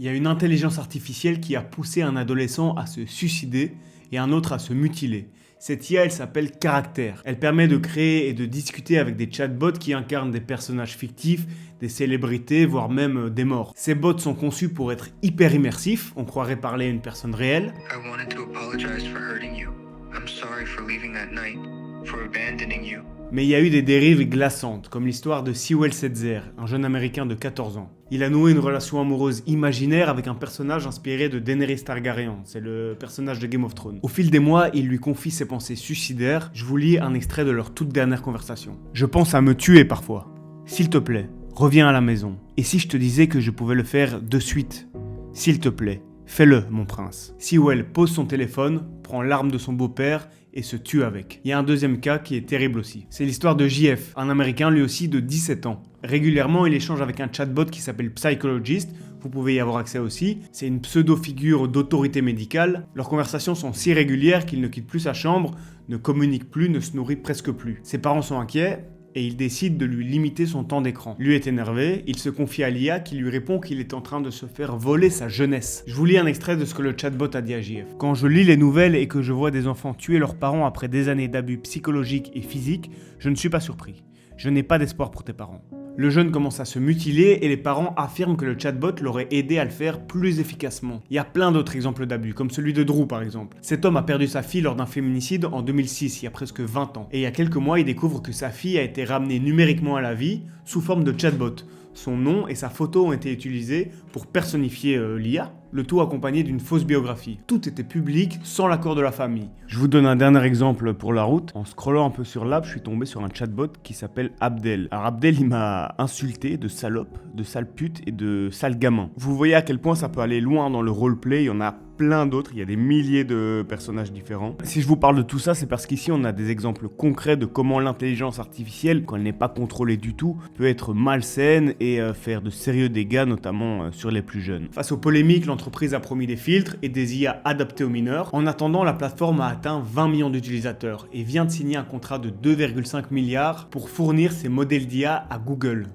Il y a une intelligence artificielle qui a poussé un adolescent à se suicider et un autre à se mutiler. Cette IA, elle s'appelle Caractère. Elle permet de créer et de discuter avec des chatbots qui incarnent des personnages fictifs, des célébrités, voire même des morts. Ces bots sont conçus pour être hyper immersifs, on croirait parler à une personne réelle. I wanted to apologize for hurting you. I'm sorry for leaving that night, for abandoning you. Mais il y a eu des dérives glaçantes, comme l'histoire de Sewell Setzer, un jeune américain de 14 ans. Il a noué une relation amoureuse imaginaire avec un personnage inspiré de Daenerys Targaryen, c'est le personnage de Game of Thrones. Au fil des mois, il lui confie ses pensées suicidaires. Je vous lis un extrait de leur toute dernière conversation. « Je pense à me tuer parfois. S'il te plaît, reviens à la maison. Et si je te disais que je pouvais le faire de suite? S'il te plaît, fais-le, mon prince. » Sewell pose son téléphone, prend l'arme de son beau-père et se tue avec. Il y a un deuxième cas qui est terrible aussi. C'est l'histoire de JF, un américain lui aussi de 17 ans. Régulièrement, il échange avec un chatbot qui s'appelle Psychologist. Vous pouvez y avoir accès aussi. C'est une pseudo-figure d'autorité médicale. Leurs conversations sont si régulières qu'il ne quitte plus sa chambre, ne communique plus, ne se nourrit presque plus. Ses parents sont inquiets et il décide de lui limiter son temps d'écran. Lui est énervé, il se confie à l'IA qui lui répond qu'il est en train de se faire voler sa jeunesse. Je vous lis un extrait de ce que le chatbot a dit à JF. « Quand je lis les nouvelles et que je vois des enfants tuer leurs parents après des années d'abus psychologiques et physiques, je ne suis pas surpris. Je n'ai pas d'espoir pour tes parents. » Le jeune commence à se mutiler et les parents affirment que le chatbot l'aurait aidé à le faire plus efficacement. Il y a plein d'autres exemples d'abus, comme celui de Drew par exemple. Cet homme a perdu sa fille lors d'un féminicide en 2006, il y a presque 20 ans. Et il y a quelques mois, il découvre que sa fille a été ramenée numériquement à la vie sous forme de chatbot. Son nom et sa photo ont été utilisés pour personnifier l'IA, le tout accompagné d'une fausse biographie. Tout était public, sans l'accord de la famille. Je vous donne un dernier exemple pour la route. En scrollant un peu sur l'app, je suis tombé sur un chatbot qui s'appelle Abdel. Alors Abdel, il m'a insulté de salope, de sale pute et de sale gamin. Vous voyez à quel point ça peut aller loin dans le roleplay, il y en a plein d'autres, il y a des milliers de personnages différents. Si je vous parle de tout ça, c'est parce qu'ici on a des exemples concrets de comment l'intelligence artificielle, quand elle n'est pas contrôlée du tout, peut être malsaine et faire de sérieux dégâts, notamment sur les plus jeunes. Face aux polémiques, l'entreprise a promis des filtres et des IA adaptés aux mineurs. En attendant, la plateforme a atteint 20 millions d'utilisateurs et vient de signer un contrat de 2,5 milliards pour fournir ses modèles d'IA à Google.